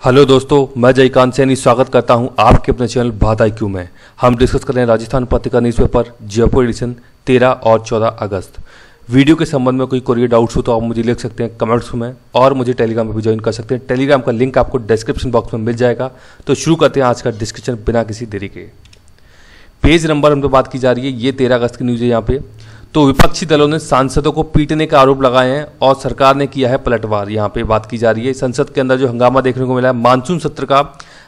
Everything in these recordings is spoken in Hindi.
हेलो दोस्तों, मैं जयकांत सैनी स्वागत करता हूं आपके अपने चैनल बात IQ में। हम डिस्कस कर रहे हैं राजस्थान पत्रिका न्यूज़पेपर जयपुर एडिशन 13 और 14 अगस्त। वीडियो के संबंध में कोई कोई डाउट्स हो तो आप मुझे लिख सकते हैं कमेंट्स में, और मुझे टेलीग्राम पर भी ज्वाइन कर सकते हैं। टेलीग्राम का लिंक आपको डिस्क्रिप्शन बॉक्स में मिल जाएगा। तो शुरू करते हैं आज का डिस्कशन बिना किसी देरी के। पेज नंबर हम तो बात की जा रही है, ये 13 अगस्त की न्यूज़ है यहाँ पे। तो विपक्षी दलों ने सांसदों को पीटने का आरोप लगाए हैं और सरकार ने किया है पलटवार। यहाँ पे बात की जा रही है संसद के अंदर जो हंगामा देखने को मिला है मानसून सत्र का,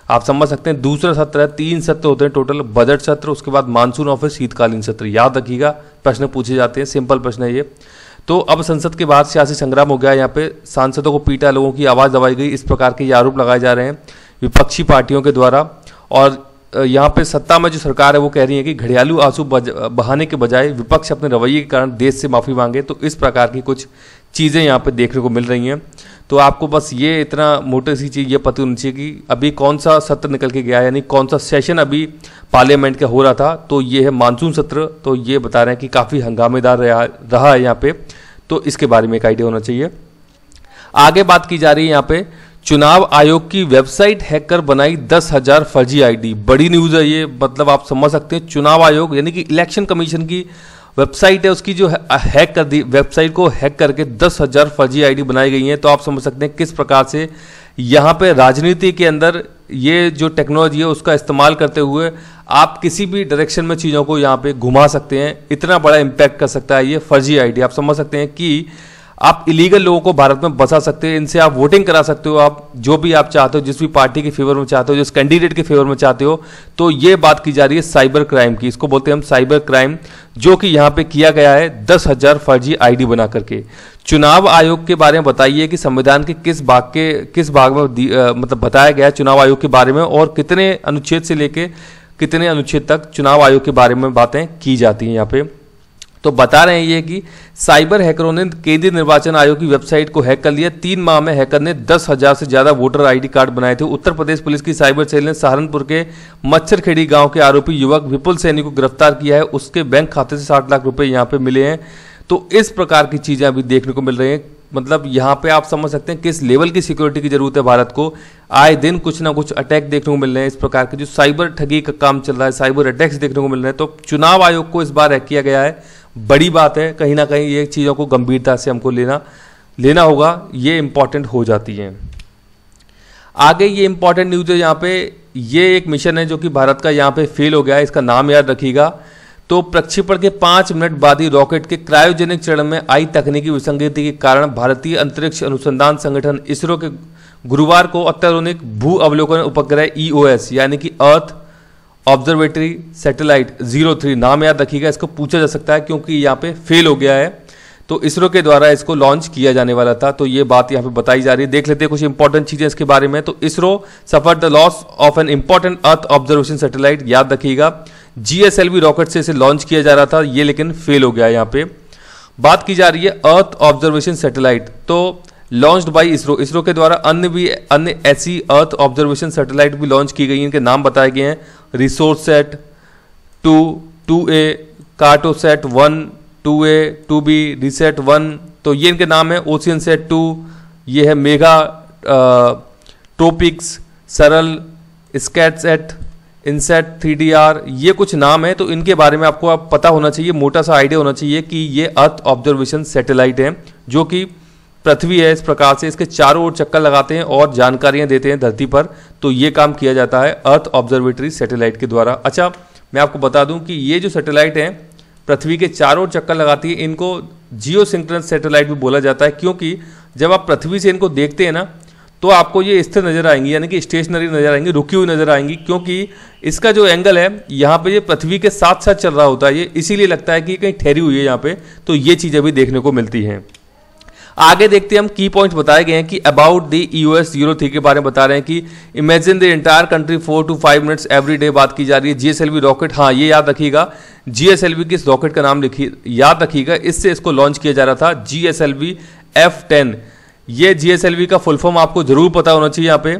आप समझ सकते हैं दूसरा सत्र है। 3 सत्र होते हैं टोटल, बजट सत्र, उसके बाद मानसून और फिर शीतकालीन सत्र। याद रखिएगा, प्रश्न पूछे जाते हैं, सिंपल प्रश्न है ये। तो अब संसद के बाद सियासी संग्राम हो गया। यहाँ पे सांसदों को पीटा, लोगों की आवाज़ दबाई गई, इस प्रकार के ये आरोप लगाए जा रहे हैं विपक्षी पार्टियों के द्वारा। और यहाँ पे सत्ता में जो सरकार है वो कह रही है कि घड़ियालू आंसू बहाने के बजाय विपक्ष अपने रवैये के कारण देश से माफ़ी मांगे। तो इस प्रकार की कुछ चीज़ें यहाँ पे देखने को मिल रही हैं। तो आपको बस ये इतना मोटी सी चीज़ ये पता होनी चाहिए कि अभी कौन सा सत्र निकल के गया है, यानी कौन सा सेशन अभी पार्लियामेंट का हो रहा था। तो ये है मानसून सत्र। तो ये बता रहे हैं कि काफ़ी हंगामेदार रहा है यहाँ पे। तो इसके बारे में एक आइडिया होना चाहिए। आगे बात की जा रही है यहाँ पे, चुनाव आयोग की वेबसाइट हैक कर बनाई 10,000 फर्जी आईडी। बड़ी न्यूज़ है ये, मतलब आप समझ सकते हैं चुनाव आयोग यानी कि इलेक्शन कमीशन की वेबसाइट है, उसकी जो हैक कर दी, वेबसाइट को हैक करके 10,000 फर्जी आईडी बनाई गई हैं। तो आप समझ सकते हैं किस प्रकार से यहाँ पे राजनीति के अंदर ये जो टेक्नोलॉजी है उसका इस्तेमाल करते हुए आप किसी भी डायरेक्शन में चीज़ों को यहाँ पे घुमा सकते हैं। इतना बड़ा इम्पैक्ट कर सकता है ये फर्जी आईडी। आप समझ सकते हैं कि आप इलीगल लोगों को भारत में बसा सकते हैं, इनसे आप वोटिंग करा सकते हो, आप जो भी आप चाहते हो, जिस भी पार्टी के फेवर में चाहते हो, जिस कैंडिडेट के फेवर में चाहते हो। तो ये बात की जा रही है साइबर क्राइम की, इसको बोलते हैं हम साइबर क्राइम, जो कि यहाँ पे किया गया है 10,000 फर्जी आईडी बना करके। चुनाव आयोग के बारे में बताइए कि संविधान के किस भाग में मतलब बताया गया है चुनाव आयोग के बारे में, और कितने अनुच्छेद से लेके कितने अनुच्छेद तक चुनाव आयोग के बारे में बातें की जाती हैं यहाँ पे। तो बता रहे हैं ये कि साइबर हैकरों ने केंद्रीय निर्वाचन आयोग की वेबसाइट को हैक कर लिया। 3 माह में हैकर ने 10,000 से ज्यादा वोटर आईडी कार्ड बनाए थे। उत्तर प्रदेश पुलिस की साइबर सेल ने सहारनपुर के मच्छरखेड़ी गांव के आरोपी युवक विपुल सैनी को गिरफ्तार किया है। उसके बैंक खाते से 60 लाख रुपए यहाँ पे मिले हैं। तो इस प्रकार की चीजें अभी देखने को मिल रही हैं। मतलब यहाँ पे आप समझ सकते हैं किस लेवल की सिक्योरिटी की जरूरत है भारत को। आए दिन कुछ ना कुछ अटैक देखने को मिल रहे हैं, इस प्रकार के जो साइबर ठगी का काम चल रहा है, साइबर अटैक्स देखने को मिल रहे हैं। तो चुनाव आयोग को इस बार हैक किया गया है, बड़ी बात है। कहीं ना कहीं ये चीज़ों को गंभीरता से हमको लेना होगा, ये इंपॉर्टेंट हो जाती है। आगे ये इंपॉर्टेंट न्यूज़ है यहाँ पे, ये एक मिशन है जो कि भारत का यहाँ पे फेल हो गया है, इसका नाम याद रखिएगा। तो प्रक्षेपण के 5 मिनट बाद ही रॉकेट के क्रायोजेनिक चरण में आई तकनीकी विसंगति के कारण भारतीय अंतरिक्ष अनुसंधान संगठन इसरो के गुरुवार को अत्याधुनिक भू अवलोकन उपग्रह EOS यानी कि अर्थ ऑब्जर्वेटरी सैटेलाइट 03, नाम याद रखिएगा, इसको पूछा जा सकता है क्योंकि यहाँ पे फेल हो गया है। तो इसरो के द्वारा इसको लॉन्च किया जाने वाला था। तो ये बात यहाँ पे बताई जा रही है। देख लेते हैं कुछ इंपॉर्टेंट चीजें इसके बारे में। तो ISRO suffer the loss of an important earth observation satellite, याद रखिएगा GSLV रॉकेट से इसे लॉन्च किया जा रहा था, ये लेकिन फेल हो गया। यहाँ पे बात की जा रही है अर्थ ऑब्जर्वेशन सैटेलाइट, तो लॉन्च्ड बाय इसरो के द्वारा अन्य ऐसी अर्थ ऑब्जर्वेशन सैटेलाइट भी लॉन्च की गई। इनके नाम बताए गए हैं रिसोर्ससेट 2, 2A, Cartosat 1, 2A, 2B, reset 1। तो ये इनके नाम है। ओशियनसेट 2, ये है मेगा ट्रोपिक्स, सरल, स्कैटसेट, इनसेट 3DR, ये कुछ नाम है। तो इनके बारे में आपको आप पता होना चाहिए, मोटा सा आइडिया होना चाहिए कि ये अर्थ ऑब्जर्वेशन सैटेलाइट है जो कि पृथ्वी है, इस प्रकार से इसके चारों ओर चक्कर लगाते हैं और जानकारियां देते हैं धरती पर। तो ये काम किया जाता है अर्थ ऑब्जर्वेटरी सैटेलाइट के द्वारा। अच्छा, मैं आपको बता दूं कि ये जो सैटेलाइट है पृथ्वी के चारों ओर चक्कर लगाती है, इनको जियो सिंक्रोनस सैटेलाइट भी बोला जाता है, क्योंकि जब आप पृथ्वी से इनको देखते हैं ना तो आपको ये स्थिर नजर आएंगी, यानी कि स्टेशनरी नजर आएंगी, रुकी हुई नजर आएंगी, क्योंकि इसका जो एंगल है यहाँ पे ये पृथ्वी के साथ साथ चल रहा होता है। ये इसीलिए लगता है कि कहीं ठहरी हुई है यहाँ पे। तो ये चीजें भी देखने को मिलती हैं। आगे देखते हैं हम, की पॉइंट्स बताए गए हैं कि अबाउट द EOS 03 के बारे में बता रहे हैं कि imagine the entire country 4 to 5 minutes every day, बात की जा रही है। GSLV रॉकेट, हाँ ये याद रखिएगा, GSLV किस रॉकेट का नाम याद रखिएगा, इससे इसको लॉन्च किया जा रहा था, GSLV F10। ये GSLV का फुल फॉर्म आपको जरूर पता होना चाहिए यहाँ पे,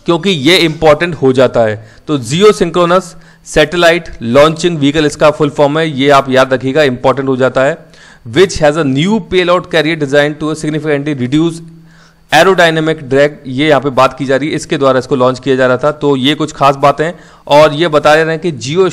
क्योंकि ये इंपॉर्टेंट हो जाता है। तो जियो सिंक्रोनस सैटेलाइट लॉन्चिंग व्हीकल इसका फुल फॉर्म है, ये आप याद रखिएगा, इंपॉर्टेंट हो जाता है। which has a new payload carrier designed to significantly reduce aerodynamic drag, ये यहाँ पे बात की जा रही है, इसके द्वारा इसको लॉन्च किया जा रहा था। तो ये कुछ खास बातें हैं और ये बता रहे हैं कि जियो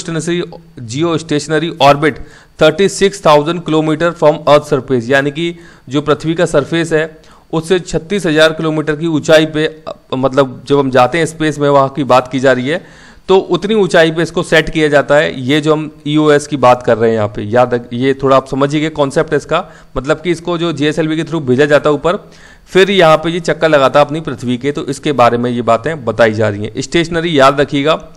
stationery orbit 36,000 kilometre from earth surface, यानी कि जो पृथ्वी का सरफेस है उससे 36,000 किलोमीटर की ऊंचाई पे, मतलब जब हम जाते हैं स्पेस में वहाँ की बात की जा रही है, तो उतनी ऊंचाई पे इसको सेट किया जाता है। ये जो हम EOS की बात कर रहे हैं यहाँ पे, याद ये थोड़ा आप समझिए कॉन्सेप्ट है इसका, मतलब कि इसको जो GSLV के थ्रू भेजा जाता है ऊपर, फिर यहाँ पे ये चक्कर लगाता है अपनी पृथ्वी के, तो इसके बारे में ये बातें बताई जा रही हैं। स्टेशनरी याद रखिएगा,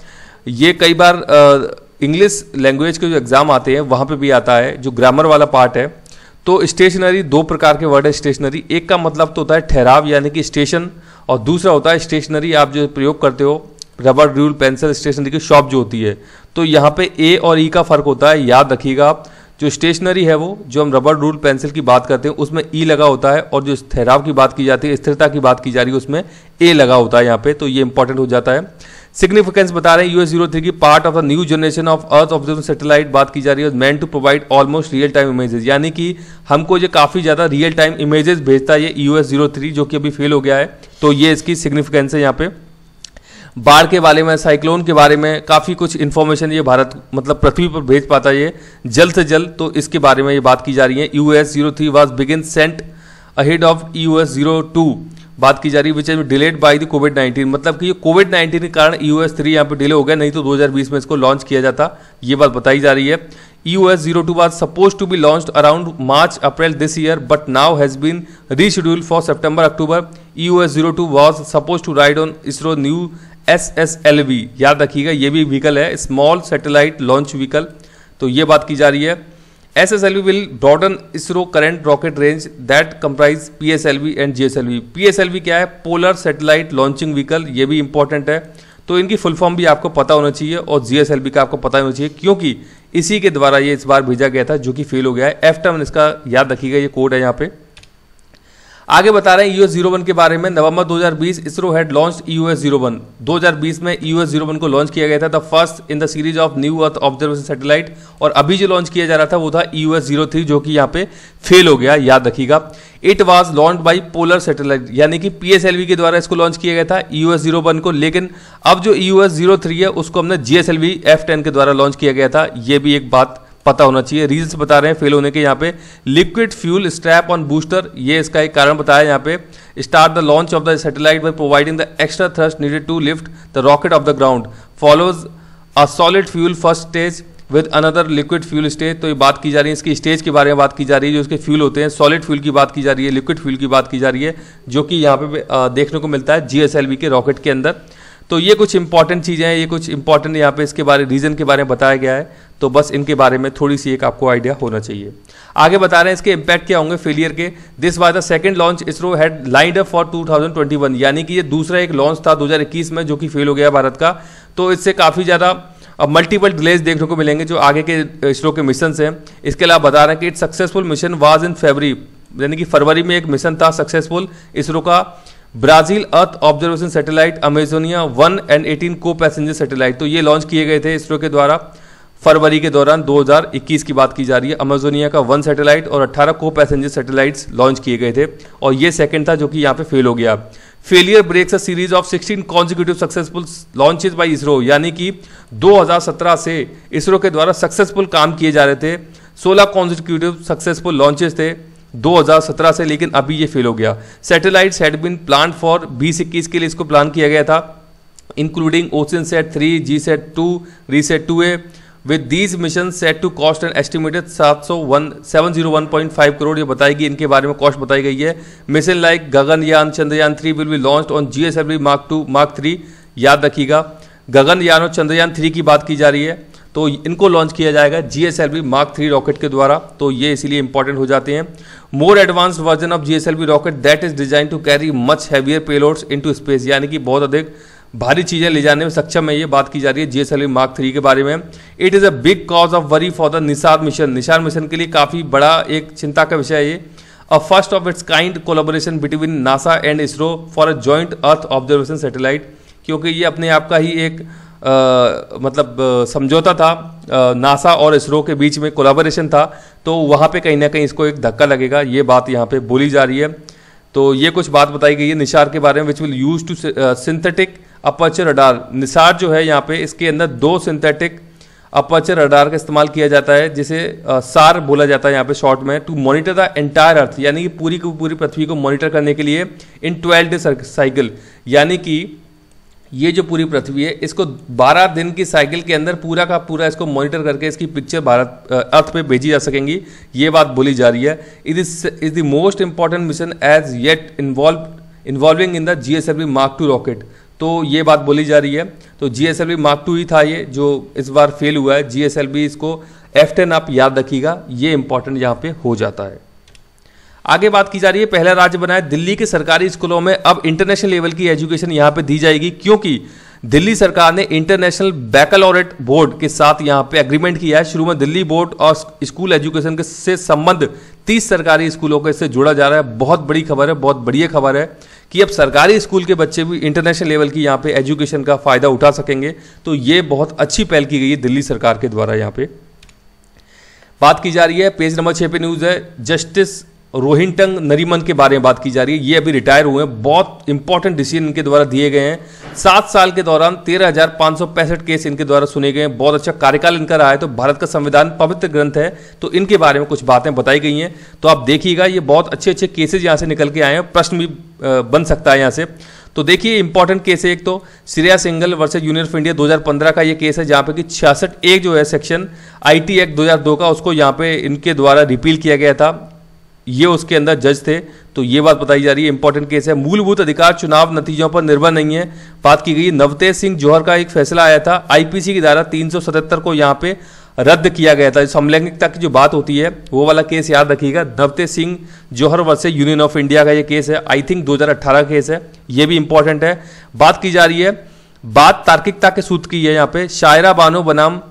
ये कई बार इंग्लिश लैंग्वेज के जो एग्जाम आते हैं वहाँ पे भी आता है, जो ग्रामर वाला पार्ट है। तो स्टेशनरी, दो प्रकार के वर्ड है स्टेशनरी, एक का मतलब तो होता है ठहराव यानी कि स्टेशन, और दूसरा होता है स्टेशनरी आप जो प्रयोग करते हो, रबर, रूल, पेंसिल, स्टेशनरी की शॉप जो होती है। तो यहाँ पे ए और ई का फर्क होता है, याद रखिएगा आप। जो स्टेशनरी है वो, जो हम रबर, रूल, पेंसिल की बात करते हैं उसमें ई लगा होता है, और जो ठहराव की बात की जाती है, स्थिरता की बात की जा रही है, उसमें ए लगा होता है यहाँ पे। तो ये इंपॉर्टेंट हो जाता है। सिग्निफिकेंस बता रहे हैं, US-03 की part of the new generation of earth observation satellite बात की जा रही है, meant to provide almost real time images, यानी कि हमको ये काफ़ी ज़्यादा रियल टाइम इमेजेस भेजता है ये US-03, जो कि अभी फेल हो गया है। तो ये इसकी सिग्निफिकेंस है यहाँ पे। बाढ़ के बारे में, साइक्लोन के बारे में काफ़ी कुछ इन्फॉर्मेशन ये भारत, मतलब पृथ्वी पर भेज पाता है ये जल्द से जल्द, तो इसके बारे में ये बात की जा रही है। US-03 was begin sent ahead of US-02 बात की जा रही है, which is delayed by the कोविड-19, मतलब कि ये कोविड-19 के कारण US-03 यहाँ पे डिले हो गया, नहीं तो 2020 में इसको लॉन्च किया जाता, ये बात बताई जा रही है। US-02 was supposed to be launched around March-April this year, but now has been rescheduled for September-October. US-02 was supposed to ride on ISRO new SSLV, याद रखिएगा ये भी व्हीकल है, स्मॉल सैटेलाइट लॉन्च व्हीकल। तो ये बात की जा रही है। SSLV will broaden ISRO current rocket range that comprise PSLV and GSLV. PSLV क्या है? पोलर सैटेलाइट लॉन्चिंग व्हीकल, ये भी इंपॉर्टेंट है। तो इनकी फुल फॉर्म भी आपको पता होना चाहिए, और GSLV का आपको पता होना चाहिए, क्योंकि इसी के द्वारा ये इस बार भेजा गया था, जो कि फेल हो गया है। F-term इसका याद रखिएगा, ये कोड है यहाँ पे। आगे बता रहे हैं US-01 के बारे में। नवंबर 2020 इसरो हैड लॉन्च्ड US-01। 2020 में US-01 को लॉन्च किया गया था, the first in the series of new earth observation satellite. और अभी जो लॉन्च किया जा रहा था वो था US-03, जो कि यहाँ पे फेल हो गया, याद रखिएगा। It was launch by polar satellite, यानी कि PSLV के द्वारा इसको लॉन्च किया गया था US-01 को, लेकिन अब जो US-03 है उसको हमने GSLV F-10 के द्वारा लॉन्च किया गया था, ये भी एक बात पता होना चाहिए। रीजंस बता रहे हैं फेल होने के यहाँ पे। Liquid fuel strap on booster, ये इसका एक कारण बताया यहाँ पे। Start the launch of the satellite by providing the extra thrust needed to lift the rocket off the ground, follows a solid fuel first stage with another liquid fuel stage. तो ये बात की जा रही है, इसकी स्टेज के बारे में बात की जा रही है, जो इसके फ्यूल होते हैं। सॉलिड फ्यूल की बात की जा रही है, लिक्विड फ्यूल की बात की जा रही है, जो कि यहाँ पे देखने को मिलता है GSLV के रॉकेट के अंदर। तो ये कुछ इंपॉर्टेंट चीज़ें हैं, ये कुछ इंपॉर्टेंट यहाँ पे इसके बारे रीजन के बारे में बताया गया है, तो बस इनके बारे में थोड़ी सी एक आपको आइडिया होना चाहिए। आगे बता रहे हैं इसके इंपैक्ट क्या होंगे फेलियर के। This was the second launch ISRO had lined up for 2021, यानी कि ये दूसरा एक लॉन्च था 2021 में, जो कि फेल हो गया भारत का। तो इससे काफ़ी ज़्यादा अब मल्टीपल डिलेज देखने को मिलेंगे जो आगे के इसरो के मिशन हैं। इसके अलावा बता रहे हैं कि it successful mission was in February, यानी कि फरवरी में एक मिशन था सक्सेसफुल इसरो का। Brazil earth observation satellite Amazonia 1 and 18 को पैसेंजर सैटेलाइट, तो ये लॉन्च किए गए थे इसरो के द्वारा फरवरी के दौरान 2021 की बात की जा रही है। अमेजोनिया का 1 सैटेलाइट और 18 को पैसेंजर सैटेलाइट्स लॉन्च किए गए थे, और ये सेकंड था जो कि यहाँ पे फेल हो गया। Failure breaks a series of 16 consecutive successful launches by ISRO, यानी कि 2017 से इसरो के द्वारा सक्सेसफुल काम किए जा रहे थे। 16 कॉन्जिक्यूटिव सक्सेसफुल लॉन्चेस थे 2017 से, लेकिन अभी ये फेल हो गया। Satellites had been plan for 2021 के लिए इसको प्लान किया गया था, including OceanSat 3, GSat 2, RISAT 2A, with these mission set to cost and estimated 701.5 crore. ये बताएगी, इनके बारे में कॉस्ट बताई गई है। Mission like Gaganyaan, Chandrayaan 3 will be launched on GSLV Mark 2, Mark 3, याद रखिएगा। गगनयान और चंद्रयान 3 की बात की जा रही है, तो इनको लॉन्च किया जाएगा GSLV Mark 3 रॉकेट के द्वारा, तो ये इसीलिए इंपॉर्टेंट हो जाते हैं। More advanced version of GSLV rocket that is design to carry much heavier payloads into space, यानी कि बहुत अधिक भारी चीजें ले जाने में सक्षम है, ये बात की जा रही है GSLV Mark 3 के बारे में। It is a big cause of worry for the Nisar mission, Nisar mission के लिए काफी बड़ा एक चिंता का विषय है ये। A first of its kind collaboration between NASA and ISRO for a joint earth observation satellite, क्योंकि ये अपने आप का ही एक समझौता था नासा और इसरो के बीच में, कोलैबोरेशन था, तो वहाँ पे कहीं ना कहीं इसको एक धक्का लगेगा, ये बात यहाँ पे बोली जा रही है। तो ये कुछ बात बताई गई है निसार के बारे में, which will use two synthetic aperture radar. NISAR जो है यहाँ पे इसके अंदर 2 सिंथेटिक अपर्चर रडार का इस्तेमाल किया जाता है, जिसे सार बोला जाता है यहाँ पे शॉर्ट में, टू मॉनिटर द एंटायर अर्थ, यानी कि पूरी की पूरी पृथ्वी को मॉनिटर करने के लिए इन 12 डे साइकिल, यानी कि ये जो पूरी पृथ्वी है इसको 12 दिन की साइकिल के अंदर पूरा का पूरा इसको मॉनिटर करके इसकी पिक्चर भारत अर्थ पे भेजी जा सकेंगी, ये बात बोली जा रही है। It is the most important mission as yet involving in the GSLV Mark II rocket, तो ये बात बोली जा रही है। तो GSLV Mark II ही था ये जो इस बार फेल हुआ है, GSLV इसको F10 आप याद रखिएगा, ये इंपॉर्टेंट यहाँ पे हो जाता है। आगे बात की जा रही है, पहला राज्य बना है दिल्ली के सरकारी स्कूलों में अब इंटरनेशनल लेवल की एजुकेशन यहाँ पे दी जाएगी, क्योंकि दिल्ली सरकार ने इंटरनेशनल बैकलॉरेट बोर्ड के साथ यहाँ पे एग्रीमेंट किया है। शुरू में दिल्ली बोर्ड और स्कूल एजुकेशन के से संबंध 30 सरकारी स्कूलों के इससे जुड़ा जा रहा है। बहुत बड़ी खबर है, बहुत बढ़िया खबर है कि अब सरकारी स्कूल के बच्चे भी इंटरनेशनल लेवल की यहाँ पे एजुकेशन का फायदा उठा सकेंगे, तो ये बहुत अच्छी पहल की गई है दिल्ली सरकार के द्वारा। यहाँ पे बात की जा रही है, पेज नंबर 6 पे न्यूज है, जस्टिस रोहिंटन नरीमन के बारे में बात की जा रही है। ये अभी रिटायर हुए हैं, बहुत इंपॉर्टेंट डिसीजन इनके द्वारा दिए गए हैं। 7 साल के दौरान 13,565 केस इनके द्वारा सुने गए हैं, बहुत अच्छा कार्यकाल इनका रहा है। तो भारत का संविधान पवित्र ग्रंथ है, तो इनके बारे में कुछ बातें बताई गई हैं, तो आप देखिएगा ये बहुत अच्छे अच्छे केसेज यहाँ से निकल के आए हैं, प्रश्न भी बन सकता है यहाँ से। तो देखिए इंपॉर्टेंट केस है, एक तो Shreya Singhal versus union of India 2015 का ये केस है, जहाँ पे कि 66 जो है सेक्शन IT एक्ट 2002 का, उसको यहाँ पे इनके द्वारा रिपील किया गया था, ये उसके अंदर जज थे, तो ये बात बताई जा रही है, इंपॉर्टेंट केस है। मूलभूत अधिकार चुनाव नतीजों पर निर्भर नहीं है, बात की गई। नवतेज सिंह जौहर का एक फैसला आया था, IPC की धारा 377 को यहाँ पे रद्द किया गया था। समलैंगिकता की जो बात होती है वो वाला केस याद रखिएगा, नवतेज सिंह जौहर वर्सेस यूनियन ऑफ इंडिया का ये केस है, आई थिंक 2018 केस है, ये भी इंपॉर्टेंट है। बात की जा रही है, बात तार्किकता के सूत्र की है यहाँ पे, शायरा बानो बनाम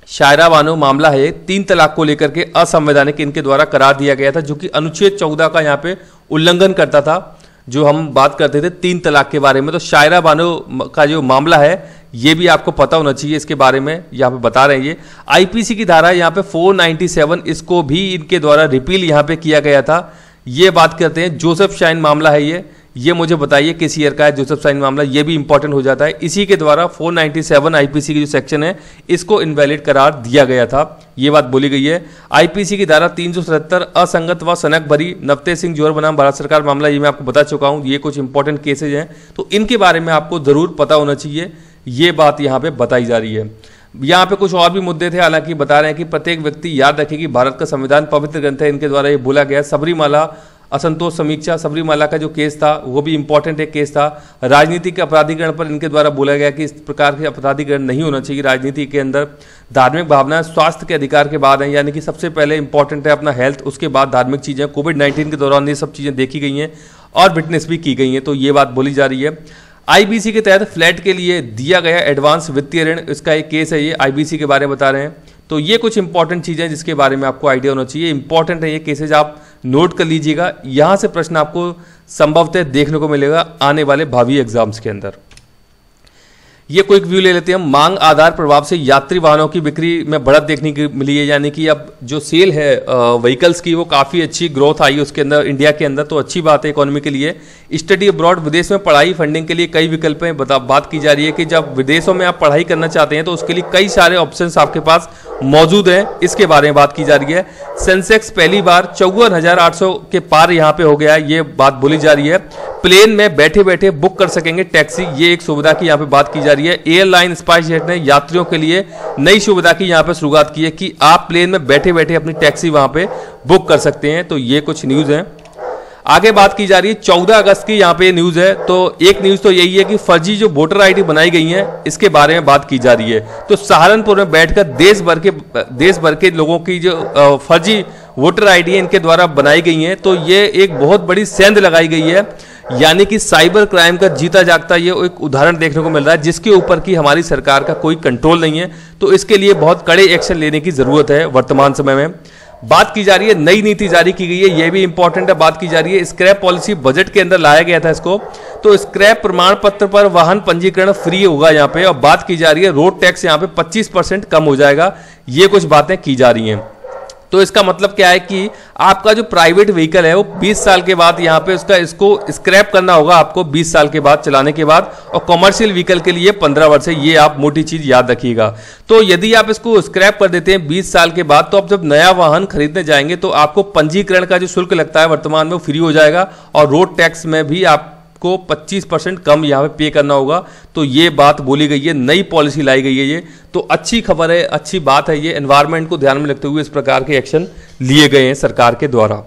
शायरा बानो मामला है, 3 तलाक को लेकर के असंवैधानिक इनके द्वारा करार दिया गया था, जो कि अनुच्छेद 14 का यहाँ पे उल्लंघन करता था, जो हम बात करते थे 3 तलाक के बारे में। तो शायरा बानो का जो मामला है ये भी आपको पता होना चाहिए, इसके बारे में यहाँ पे बता रहे हैं। ये IPC की धारा यहाँ पे 497, इसको भी इनके द्वारा रिपील यहाँ पे किया गया था। ये बात करते हैं, जोसेफ शाइन मामला है ये मुझे बताइए किस ईयर का है जोसेफ शाइन मामला, ये भी इंपॉर्टेंट हो जाता है। इसी के द्वारा 497 IPC की जो सेक्शन है इसको इनवैलिड करार दिया गया था, ये बात बोली गई है। IPC की धारा 377 असंगत व सनक भरी, नवतेज सिंह जौहर बनाम भारत सरकार मामला, ये मैं आपको बता चुका हूँ। ये कुछ इंपॉर्टेंट केसेज हैं, तो इनके बारे में आपको जरूर पता होना चाहिए, ये बात यहाँ पे बताई जा रही है। यहाँ पे कुछ और भी मुद्दे थे, हालांकि बता रहे हैं कि प्रत्येक व्यक्ति याद रखे कि भारत का संविधान पवित्र ग्रंथ है, इनके द्वारा ये बोला गया। सबरीमाला असंतोष समीक्षा, सबरीमाला का जो केस था वो भी इंपॉर्टेंट एक केस था। राजनीतिक अपराधीकरण पर इनके द्वारा बोला गया कि इस प्रकार के अपराधीकरण नहीं होना चाहिए राजनीति के अंदर। धार्मिक भावना स्वास्थ्य के अधिकार के बाद है, यानी कि सबसे पहले इंपॉर्टेंट है अपना हेल्थ, उसके बाद धार्मिक चीज़ें। कोविड-19 के दौरान ये सब चीज़ें देखी गई हैं और विटनेस भी की गई हैं, तो ये बात बोली जा रही है। IBC के तहत फ्लैट के लिए दिया गया एडवांस वित्तीय ऋण, इसका एक केस है, ये IBC के बारे में बता रहे हैं। तो ये कुछ इंपॉर्टेंट चीज़ें जिसके बारे में आपको आइडिया होना चाहिए, इंपॉर्टेंट है ये केसेज, आप नोट कर लीजिएगा। यहाँ से प्रश्न आपको संभवतः देखने को मिलेगा आने वाले भावी एग्जाम्स के अंदर। ये क्विक व्यू ले लेते हैं हम। मांग आधार प्रभाव से यात्री वाहनों की बिक्री में बढ़त देखने की मिली है, यानी कि अब जो सेल है व्हीकल्स की वो काफ़ी अच्छी ग्रोथ आई उसके अंदर, इंडिया के अंदर, तो अच्छी बात है इकोनॉमी के लिए। स्टडी अब्रॉड, विदेश में पढ़ाई फंडिंग के लिए कई विकल्प हैं, बात की जा रही है कि जब विदेशों में आप पढ़ाई करना चाहते हैं तो उसके लिए कई सारे ऑप्शंस आपके पास मौजूद हैं, इसके बारे में बात की जा रही है। सेंसेक्स पहली बार 54,800 के पार यहाँ पे हो गया, ये बात बोली जा रही है। प्लेन में बैठे बैठे बुक कर सकेंगे टैक्सी, ये एक सुविधा की यहाँ पे बात की जा रही है। एयरलाइन स्पाइसजेट ने यात्रियों के लिए नई सुविधा की यहाँ पे शुरुआत की है कि आप प्लेन में बैठे बैठे अपनी टैक्सी वहां पे बुक कर सकते हैं, तो ये कुछ न्यूज है। आगे बात की जा रही है 14 अगस्त की यहाँ पे न्यूज है, तो एक न्यूज तो यही है कि फर्जी जो वोटर आईडी बनाई गई है इसके बारे में बात की जा रही है। तो सहारनपुर में बैठकर देश भर के लोगों की जो फर्जी वोटर आईडी है इनके द्वारा बनाई गई है, तो ये एक बहुत बड़ी सेंध लगाई गई है, यानी कि साइबर क्राइम का जीता जागता ये एक उदाहरण देखने को मिल रहा है, जिसके ऊपर की हमारी सरकार का कोई कंट्रोल नहीं है। तो इसके लिए बहुत कड़े एक्शन लेने की जरूरत है वर्तमान समय में। बात की जा रही है नई नीति जारी की गई है, यह भी इंपॉर्टेंट है। बात की जा रही है स्क्रैप पॉलिसी, बजट के अंदर लाया गया था इसको, तो स्क्रैप प्रमाण पत्र पर वाहन पंजीकरण फ्री होगा यहाँ पे। और बात की जा रही है रोड टैक्स यहाँ पे 25% कम हो जाएगा, ये कुछ बातें की जा रही हैं। तो इसका मतलब क्या है कि आपका जो प्राइवेट व्हीकल है वो 20 साल के बाद यहाँ पे इसको स्क्रैप करना होगा आपको 20 साल के बाद चलाने के बाद, और कमर्शियल व्हीकल के लिए 15 वर्ष है। ये आप मोटी चीज याद रखिएगा। तो यदि आप इसको स्क्रैप कर देते हैं 20 साल के बाद, तो आप जब नया वाहन खरीदने जाएंगे तो आपको पंजीकरण का जो शुल्क लगता है वर्तमान में वो फ्री हो जाएगा, और रोड टैक्स में भी आप को 25% कम यहाँ पे करना होगा। तो ये बात बोली गई है, नई पॉलिसी लाई गई है ये, तो अच्छी खबर है, अच्छी बात है। ये एनवायरनमेंट को ध्यान में रखते हुए इस प्रकार के एक्शन लिए गए हैं सरकार के द्वारा।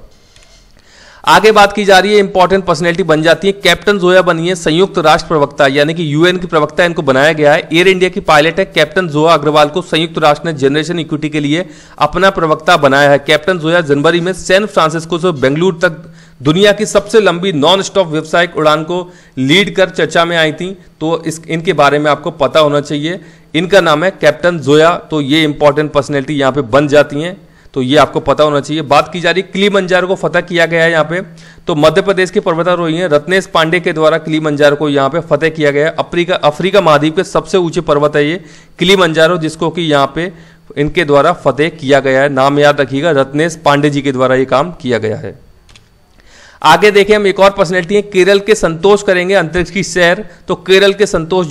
आगे बात की जा रही है, इंपॉर्टेंट पर्सनैलिटी बन जाती है। कैप्टन जोया बनी है संयुक्त राष्ट्र प्रवक्ता, यानी कि यूएन की प्रवक्ता इनको बनाया गया है। एयर इंडिया की पायलट है कैप्टन जोया अग्रवाल को संयुक्त राष्ट्र ने जनरेशन इक्विटी के लिए अपना प्रवक्ता बनाया है। कैप्टन जोया जनवरी में सैन फ्रांसिस्को से बेंगलुरु तक दुनिया की सबसे लंबी नॉन स्टॉप व्यावसायिक उड़ान को लीड कर चर्चा में आई थी। तो इनके बारे में आपको पता होना चाहिए। इनका नाम है कैप्टन जोया। तो ये इंपॉर्टेंट पर्सनैलिटी यहाँ पे बन जाती हैं, तो ये आपको पता होना चाहिए। बात की जा रही है किलिमंजारो को फतह किया गया है यहाँ पे। तो मध्य प्रदेश के पर्वतारोही हैं रत्नेश पांडे के द्वारा किलिमंजारो को यहाँ पे फतह किया गया है। अफ्रीका महाद्वीप के सबसे ऊंचे पर्वत है ये किलिमंजारो, जिसको कि यहाँ पे इनके द्वारा फतह किया गया है। नाम याद रखिएगा, रत्नेश पांडे जी के द्वारा ये काम किया गया है। आगे देखें हम एक और पर्सनैलिटी है, केरल के संतोष करेंगे अंतरिक्ष की सैर। तो केरल के संतोष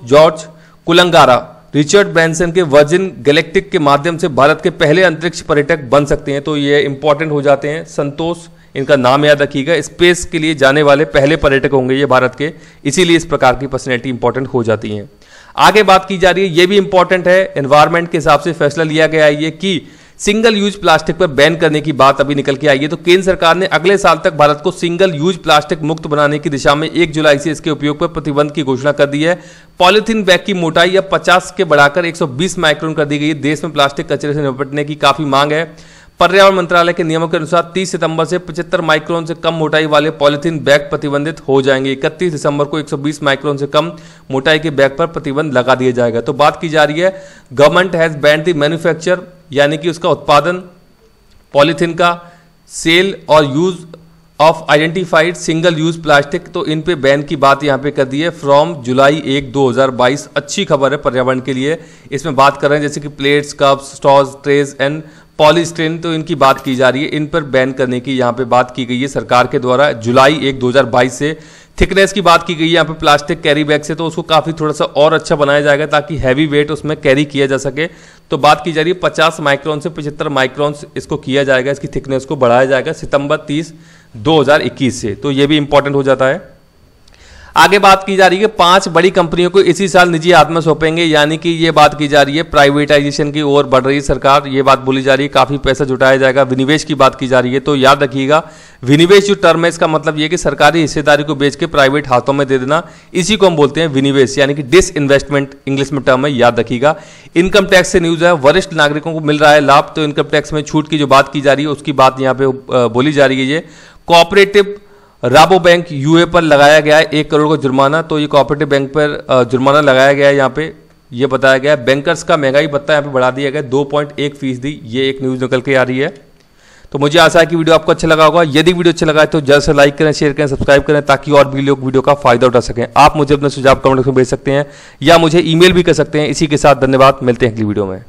जॉर्ज कुलंगारा रिचर्ड ब्रैंसन के वर्जिन गैलेक्टिक के माध्यम से भारत के पहले अंतरिक्ष पर्यटक बन सकते हैं। तो ये इंपॉर्टेंट हो जाते हैं संतोष, इनका नाम याद रखिएगा। स्पेस के लिए जाने वाले पहले पर्यटक होंगे ये भारत के, इसीलिए इस प्रकार की पर्सनैलिटी इंपॉर्टेंट हो जाती हैं। आगे बात की जा रही है, ये भी इंपॉर्टेंट है, एनवायरमेंट के हिसाब से फैसला लिया गया है ये कि सिंगल यूज प्लास्टिक पर बैन करने की बात अभी निकल के आई है। तो केंद्र सरकार ने अगले साल तक भारत को सिंगल यूज प्लास्टिक मुक्त बनाने की दिशा में 1 जुलाई से इसके उपयोग पर प्रतिबंध की घोषणा कर दी है। पॉलीथीन बैग की मोटाई अब 50 के बढ़ाकर 120 माइक्रोन कर दी गई है। देश में प्लास्टिक कचरे से निपटने की काफी मांग है। पर्यावरण मंत्रालय के नियमों के अनुसार 30 सितंबर से 75 माइक्रोन से कम मोटाई वाले पॉलीथीन बैग प्रतिबंधित हो जाएंगे। 31 दिसंबर को 120 माइक्रोन से कम मोटाई के बैग पर प्रतिबंध लगा दिया जाएगा। तो बात की जा रही है, government has banned the manufacture, यानी कि उसका उत्पादन, पॉलीथीन का सेल और use of identified single use plastic, तो इन पे बैन की बात यहाँ पे कर दी है फ्रॉम जुलाई 1, 2022। अच्छी खबर है पर्यावरण के लिए। इसमें बात कर रहे हैं जैसे कि plates, cups, straws, trays and polystyrene, तो इनकी बात की जा रही है। इन पर बैन करने की यहाँ पे बात की गई है सरकार के द्वारा जुलाई 1, 2022 से। थिकनेस की बात की गई है यहाँ पे प्लास्टिक कैरी बैग से, तो उसको काफ़ी थोड़ा सा और अच्छा बनाया जाएगा ताकि हैवी वेट उसमें कैरी किया जा सके। तो बात की जा रही है 50 माइक्रोन से 75 माइक्रोन इसको किया जाएगा, इसकी थिकनेस को बढ़ाया जाएगा सितंबर 30, 2021 से। तो ये भी इंपॉर्टेंट हो जाता है। आगे बात की जा रही है 5 बड़ी कंपनियों को इसी साल निजी हाथ में सौंपेंगे, यानी कि ये बात की जा रही है प्राइवेटाइजेशन की ओर बढ़ रही है सरकार। ये बात बोली जा रही है काफ़ी पैसा जुटाया जाएगा। विनिवेश की बात की जा रही है, तो याद रखिएगा विनिवेश जो टर्म है इसका मतलब ये कि सरकारी हिस्सेदारी को बेच के प्राइवेट हाथों में दे देना, इसी को हम बोलते हैं विनिवेश, यानी कि डिसइन्वेस्टमेंट इंग्लिश में टर्म है, याद रखिएगा। इनकम टैक्स से न्यूज़ है, वरिष्ठ नागरिकों को मिल रहा है लाभ। तो इनकम टैक्स में छूट की जो बात की जा रही है उसकी बात यहाँ पे बोली जा रही है। ये कोऑपरेटिव राबो बैंक यूए पर लगाया गया है 1 करोड़ का जुर्माना। तो ये कोऑपरेटिव बैंक पर जुर्माना लगाया गया है। यहाँ पे ये बताया गया है बैंकर्स का महंगाई भत्ता यहाँ पे बढ़ा दिया गया 2.1%। ये एक न्यूज़ निकल के आ रही है। तो मुझे आशा है कि वीडियो आपको अच्छा लगा होगा। यदि वीडियो अच्छा लगा है तो जल्द से लाइक करें, शेयर करें, सब्सक्राइब करें ताकि और भी लोग वीडियो का फायदा उठा सकें। आप मुझे अपने सुझाव कमेंट में भेज सकते हैं या मुझे ईमेल भी कर सकते हैं। इसी के साथ धन्यवाद, मिलते हैं अगली वीडियो में।